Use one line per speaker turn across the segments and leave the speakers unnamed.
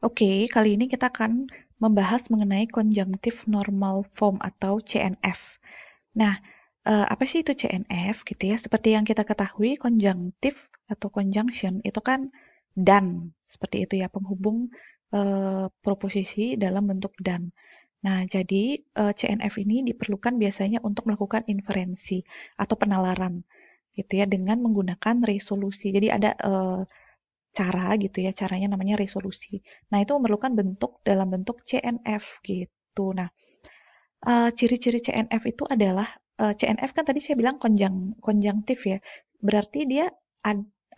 Oke, kali ini kita akan membahas mengenai conjunctive normal form atau CNF. Nah, apa sih itu CNF gitu ya? Seperti yang kita ketahui, conjunctive atau conjunction itu kan dan, seperti itu ya, penghubung proposisi dalam bentuk dan. Nah, jadi CNF ini diperlukan biasanya untuk melakukan inferensi atau penalaran gitu ya dengan menggunakan resolusi. Jadi ada cara gitu ya, caranya namanya resolusi. Nah, itu memerlukan bentuk dalam bentuk CNF gitu. Nah, ciri-ciri CNF itu adalah CNF kan tadi saya bilang konjunktif ya. Berarti dia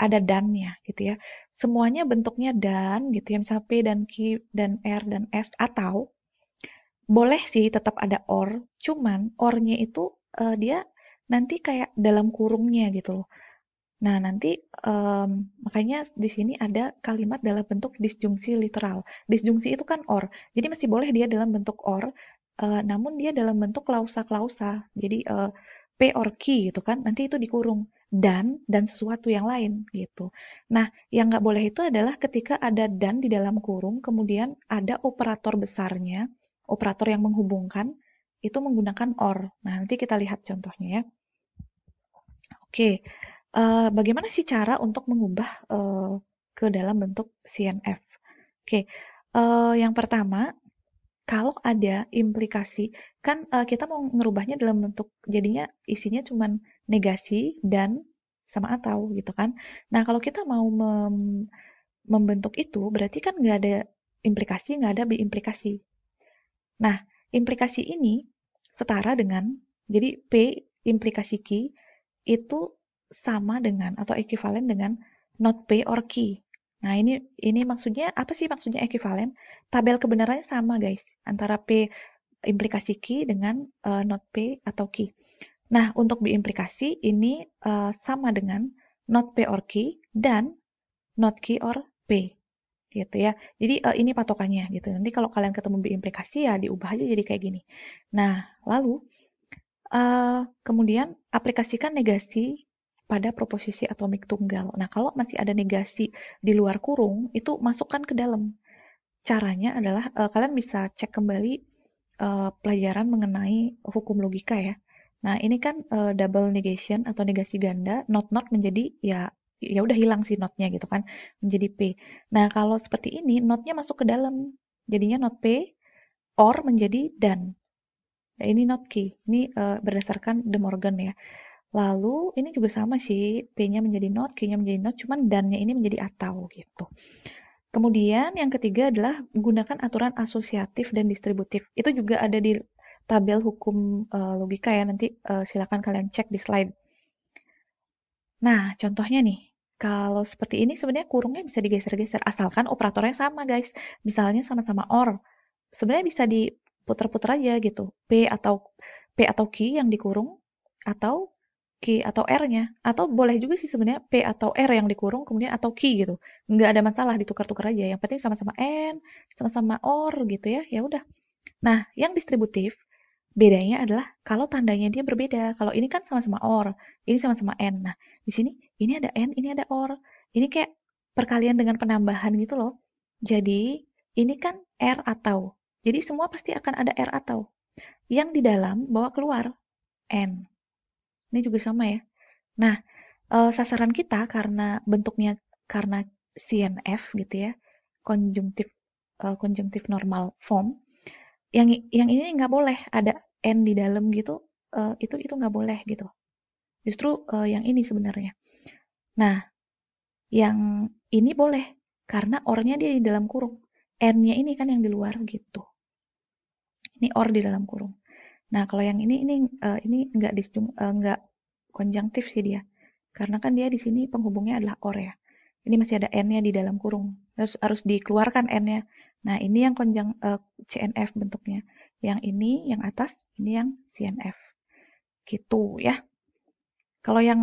ada dan-nya gitu ya. Semuanya bentuknya dan gitu ya, misalnya P dan Q dan R dan S, atau boleh sih tetap ada or, cuman or-nya itu dia nanti kayak dalam kurungnya gitu loh. Nah, nanti makanya di sini ada kalimat dalam bentuk disjungsi literal. Disjungsi itu kan or, jadi masih boleh dia dalam bentuk or, namun dia dalam bentuk klausa-klausa. Jadi P or Q gitu kan, nanti itu dikurung dan sesuatu yang lain gitu. Nah, yang nggak boleh itu adalah ketika ada dan di dalam kurung, kemudian ada operator besarnya, operator yang menghubungkan, itu menggunakan or. Nah, nanti kita lihat contohnya ya. Oke, bagaimana sih cara untuk mengubah ke dalam bentuk CNF? Oke, yang pertama, kalau ada implikasi, kan kita mau ngerubahnya dalam bentuk, jadinya isinya cuman negasi dan sama atau gitu kan. Nah, kalau kita mau membentuk itu, berarti kan nggak ada implikasi, nggak ada biimplikasi. Nah, implikasi ini setara dengan, jadi P implikasi Q itu sama dengan atau ekuivalen dengan not P or Q. Nah, ini maksudnya apa sih maksudnya ekuivalen? Tabel kebenarannya sama, guys, antara P implikasi Q dengan not P atau Q. Nah, untuk biimplikasi ini sama dengan not P or Q dan not Q or P gitu ya. Jadi ini patokannya gitu. Nanti kalau kalian ketemu biimplikasi ya diubah aja jadi kayak gini. Nah, lalu kemudian aplikasikan negasi pada proposisi atomik tunggal. Nah, kalau masih ada negasi di luar kurung, itu masukkan ke dalam. Caranya adalah kalian bisa cek kembali pelajaran mengenai hukum logika ya. Nah, ini kan double negation atau negasi ganda, not menjadi ya udah hilang sih notnya gitu kan, menjadi P. Nah, kalau seperti ini notnya masuk ke dalam. Jadinya not P or menjadi dan. Nah, ini not key. Ini berdasarkan De Morgan ya. Lalu ini juga sama sih, P-nya menjadi not, Q-nya menjadi not, cuman dan-nya ini menjadi atau gitu. Kemudian yang ketiga adalah gunakan aturan asosiatif dan distributif. Itu juga ada di tabel hukum logika ya, nanti silakan kalian cek di slide. Nah, contohnya nih, kalau seperti ini sebenarnya kurungnya bisa digeser-geser, asalkan operatornya sama guys. Misalnya sama-sama OR, sebenarnya bisa diputar-putar aja gitu. P atau Q yang dikurung, atau Q atau R-nya. Atau boleh juga sih sebenarnya P atau R yang dikurung, kemudian atau Q gitu. Nggak ada masalah, ditukar-tukar aja. Yang penting sama-sama N, sama-sama OR gitu ya. Ya udah. Nah, yang distributif bedanya adalah kalau tandanya dia berbeda. Kalau ini kan sama-sama OR, ini sama-sama N. Nah, di sini ini ada N, ini ada OR. Ini kayak perkalian dengan penambahan gitu loh. Jadi, ini kan R atau. Jadi semua pasti akan ada R atau. Yang di dalam bawa keluar N. Ini juga sama ya. Nah, sasaran kita karena bentuknya karena CNF gitu ya, konjungtif konjungtif normal form, yang ini nggak boleh ada n di dalam gitu, itu nggak boleh gitu. Justru yang ini sebenarnya. Nah, yang ini boleh karena or-nya dia di dalam kurung. N-nya ini kan yang di luar gitu. Ini or di dalam kurung. Nah, kalau yang ini nggak konjunktif sih dia. Karena kan dia di sini penghubungnya adalah or ya. Ini masih ada n-nya di dalam kurung. Harus dikeluarkan n-nya. Nah, ini yang CNF bentuknya. Yang ini yang atas, ini yang CNF. Gitu ya. Kalau yang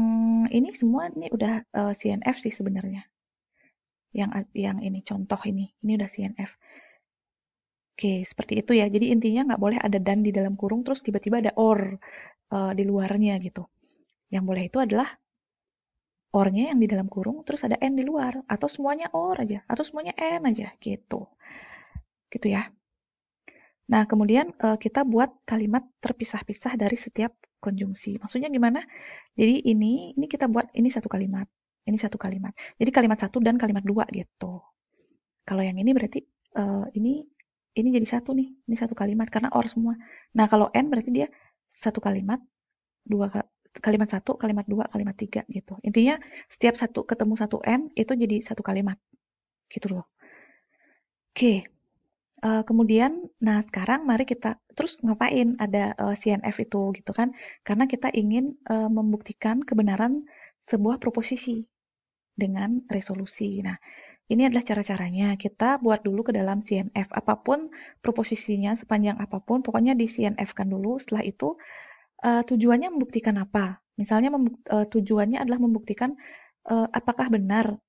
ini semua ini udah CNF sih sebenarnya. Yang ini contoh ini udah CNF. Oke, seperti itu ya. Jadi intinya nggak boleh ada dan di dalam kurung terus tiba-tiba ada or di luarnya gitu. Yang boleh itu adalah or-nya yang di dalam kurung, terus ada n di luar, atau semuanya or aja, atau semuanya n aja, gitu. Gitu ya. Nah, kemudian kita buat kalimat terpisah-pisah dari setiap konjungsi. Maksudnya gimana? Jadi ini kita buat ini satu kalimat, ini satu kalimat. Jadi kalimat satu dan kalimat dua gitu. Kalau yang ini berarti ini jadi satu nih, ini satu kalimat karena or semua. Nah, kalau n berarti dia satu kalimat, dua kalimat satu, kalimat dua, kalimat tiga gitu. Intinya setiap satu ketemu satu n itu jadi satu kalimat gitu loh. Oke. Kemudian, nah sekarang mari kita terus ngapain ada CNF itu gitu kan? Karena kita ingin membuktikan kebenaran sebuah proposisi dengan resolusi. Nah, ini adalah cara-caranya. Kita buat dulu ke dalam CNF. Apapun proposisinya, sepanjang apapun, pokoknya di CNF-kan dulu. Setelah itu, tujuannya membuktikan apa? Misalnya tujuannya adalah membuktikan apakah benar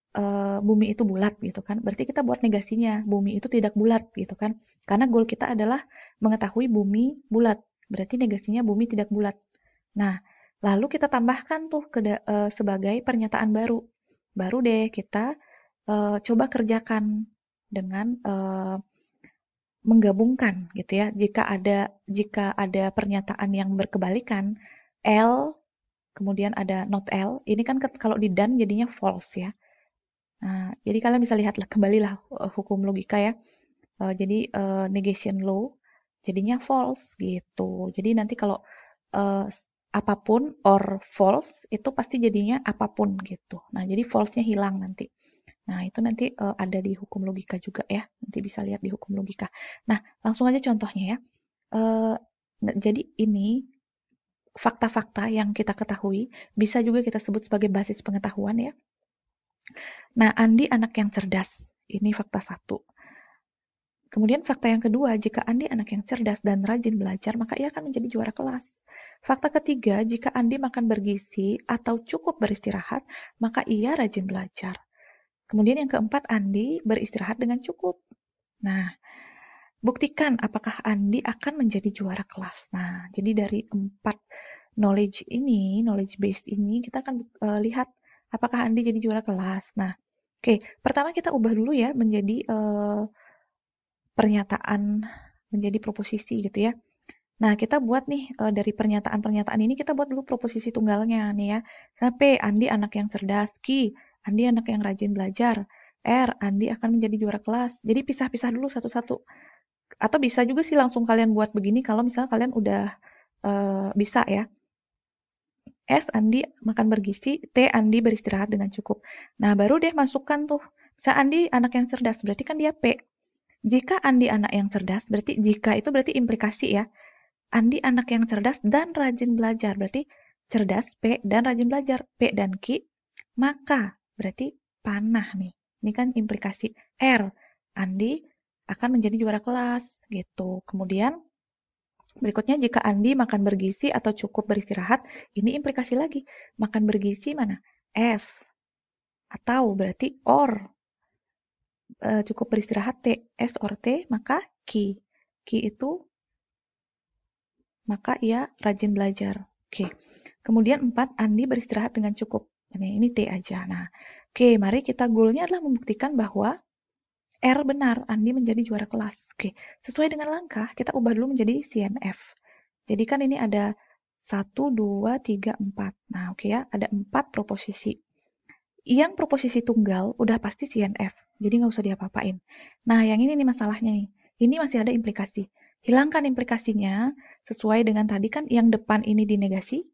bumi itu bulat gitu kan. Berarti kita buat negasinya, bumi itu tidak bulat gitu kan. Karena goal kita adalah mengetahui bumi bulat. Berarti negasinya bumi tidak bulat. Nah, lalu kita tambahkan tuh sebagai pernyataan baru. Baru deh kita coba kerjakan dengan menggabungkan gitu ya. Jika ada pernyataan yang berkebalikan, L kemudian ada not L, ini kan kalau di done jadinya false ya. Nah, jadi kalian bisa lihat kembalilah hukum logika ya. Jadi negation law jadinya false gitu. Jadi nanti kalau apapun or false itu pasti jadinya apapun gitu. Nah, jadi false-nya hilang nanti. Nah, itu nanti ada di hukum logika juga ya. Nanti bisa lihat di hukum logika. Nah, langsung aja contohnya ya. Jadi ini fakta-fakta yang kita ketahui bisa juga kita sebut sebagai basis pengetahuan ya. Nah, Andi anak yang cerdas. Ini fakta satu. Kemudian fakta yang kedua, jika Andi anak yang cerdas dan rajin belajar, maka ia akan menjadi juara kelas. Fakta ketiga, jika Andi makan bergizi atau cukup beristirahat, maka ia rajin belajar. Kemudian yang keempat, Andi beristirahat dengan cukup. Nah, buktikan apakah Andi akan menjadi juara kelas. Nah, jadi dari 4 knowledge base ini, kita akan lihat apakah Andi jadi juara kelas. Nah, oke, pertama kita ubah dulu ya menjadi pernyataan, menjadi proposisi gitu ya. Nah, kita buat nih dari pernyataan-pernyataan ini kita buat dulu proposisi tunggalnya nih ya. Sampai Andi anak yang cerdas, Q, Andi anak yang rajin belajar, R, Andi akan menjadi juara kelas. Jadi pisah-pisah dulu satu-satu. Atau bisa juga sih langsung kalian buat begini kalau misalnya kalian udah bisa ya. S, Andi makan bergizi, T, Andi beristirahat dengan cukup. Nah, baru deh masukkan tuh. Misalnya Andi anak yang cerdas, berarti kan dia P. Jika Andi anak yang cerdas, berarti jika itu berarti implikasi ya. Andi anak yang cerdas dan rajin belajar, berarti cerdas P dan rajin belajar, P dan Q, maka berarti panah nih. Ini kan implikasi R. Andi akan menjadi juara kelas gitu. Kemudian berikutnya jika Andi makan bergizi atau cukup beristirahat, ini implikasi lagi. Makan bergizi mana? S. Atau berarti or. Cukup beristirahat T. S or T, maka Q. Q itu maka ia rajin belajar. Oke. Kemudian 4, Andi beristirahat dengan cukup. Ini T aja. Nah, oke, mari kita goalnya adalah membuktikan bahwa R benar, Andi menjadi juara kelas. Oke, sesuai dengan langkah, kita ubah dulu menjadi CNF. Jadi kan ini ada 1, 2, 3, 4. Nah, oke ya, ada 4 proposisi. Yang proposisi tunggal udah pasti CNF, jadi nggak usah diapa-apain. Nah, yang ini nih masalahnya nih. Ini masih ada implikasi. Hilangkan implikasinya sesuai dengan tadi kan yang depan ini dinegasi,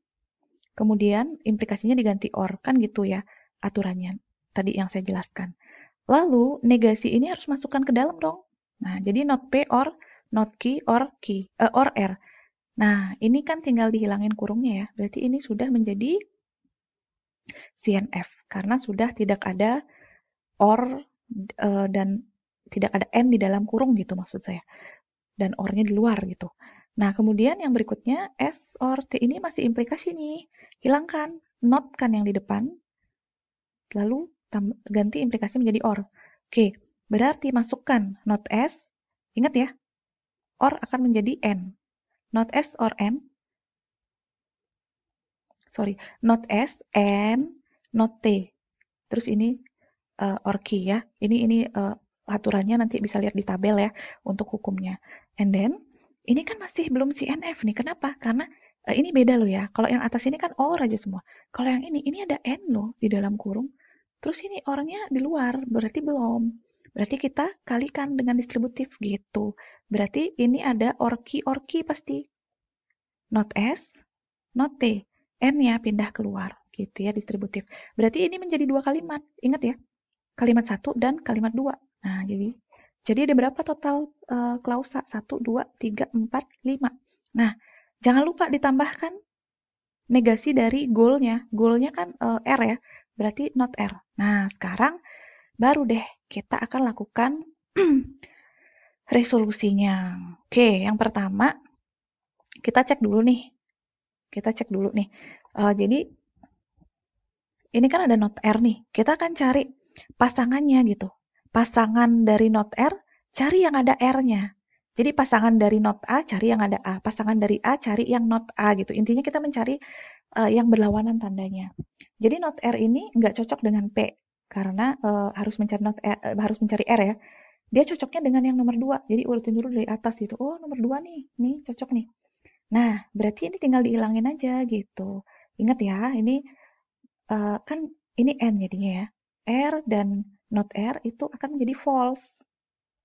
kemudian implikasinya diganti or, kan gitu ya aturannya tadi yang saya jelaskan. Lalu negasi ini harus masukkan ke dalam dong. Nah, jadi not P or not Q or R. Nah, ini kan tinggal dihilangin kurungnya ya. Berarti ini sudah menjadi CNF karena sudah tidak ada or dan tidak ada n di dalam kurung gitu maksud saya. Dan or-nya di luar gitu. Nah, kemudian yang berikutnya S or T ini masih implikasi nih. Hilangkan not kan yang di depan. Lalu ganti implikasi menjadi or. Oke, berarti masukkan not S. Ingat ya, or akan menjadi N. Not S or N. Sorry, not S, N. not T. Terus ini or key ya. Ini aturannya nanti bisa lihat di tabel ya untuk hukumnya. And then ini kan masih belum CNF nih. Kenapa? Karena ini beda loh ya. Kalau yang atas ini kan or aja semua. Kalau yang ini ada N loh di dalam kurung. Terus ini orangnya di luar, berarti belum. Berarti kita kalikan dengan distributif gitu. Berarti ini ada or key pasti. Not S, not T. N-nya pindah keluar gitu ya distributif. Berarti ini menjadi dua kalimat. Ingat ya. Kalimat 1 dan kalimat 2. Nah, jadi ada berapa total klausa? 1, 2, 3, 4, 5. Nah, jangan lupa ditambahkan negasi dari goalnya. Goalnya kan R ya, berarti not R. Nah, sekarang baru deh kita akan lakukan resolusinya. Oke, yang pertama kita cek dulu nih. Jadi ini kan ada not R nih. Kita akan cari pasangannya gitu. Pasangan dari not R, cari yang ada R-nya. Jadi pasangan dari not A, cari yang ada A. Pasangan dari A, cari yang not A gitu. Intinya kita mencari yang berlawanan tandanya. Jadi not R ini nggak cocok dengan P. Karena harus mencari R ya. Dia cocoknya dengan yang nomor 2. Jadi urutin dulu dari atas gitu. Oh, nomor 2 nih cocok nih. Nah, berarti ini tinggal dihilangin aja gitu. Ingat ya, ini kan ini N jadinya ya. R dan not R itu akan menjadi false.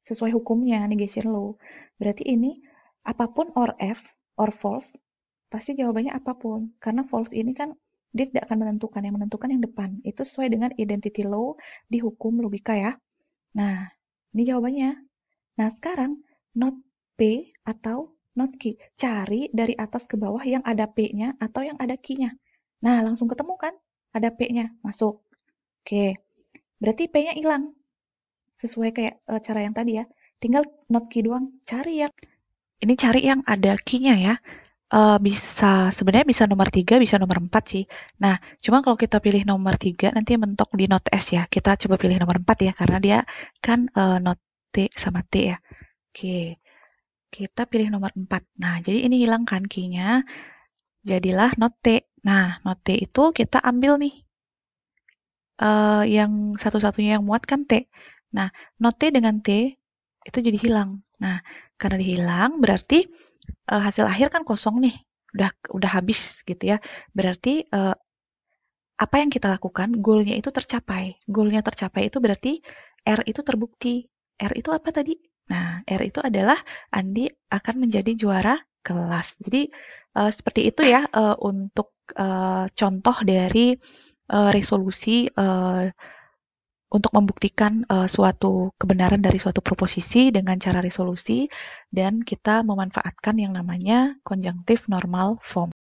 Sesuai hukumnya, negation law. Berarti ini apapun or F, or false, pasti jawabannya apapun. Karena false ini kan dia tidak akan menentukan, yang menentukan yang depan. Itu sesuai dengan identity law di hukum logika ya. Nah, ini jawabannya. Nah, sekarang not P atau not Q. Cari dari atas ke bawah yang ada P-nya atau yang ada Q-nya. Nah, langsung ketemu kan? Ada P-nya, masuk. Oke, berarti P-nya hilang. Sesuai kayak cara yang tadi ya. Tinggal not Q doang. Ini cari yang ada Q-nya ya. Sebenarnya bisa nomor 3, bisa nomor 4 sih. Nah, cuma kalau kita pilih nomor 3, nanti mentok di not S ya. Kita coba pilih nomor 4 ya, karena dia kan not T sama T ya. Oke, kita pilih nomor 4. Nah, jadi ini hilang kan Q-nya. Jadilah not T. Nah, not T itu kita ambil nih. Yang satu-satunya yang muat kan T. Nah, not T dengan T itu jadi hilang. Nah, karena dihilang berarti hasil akhir kan kosong nih. Udah habis gitu ya. Berarti apa yang kita lakukan, goalnya itu tercapai. Goalnya tercapai itu berarti R itu terbukti. R itu apa tadi? Nah, R itu adalah Andi akan menjadi juara kelas. Jadi seperti itu ya untuk contoh dari resolusi untuk membuktikan suatu kebenaran dari suatu proposisi dengan cara resolusi, dan kita memanfaatkan yang namanya conjunctive normal form.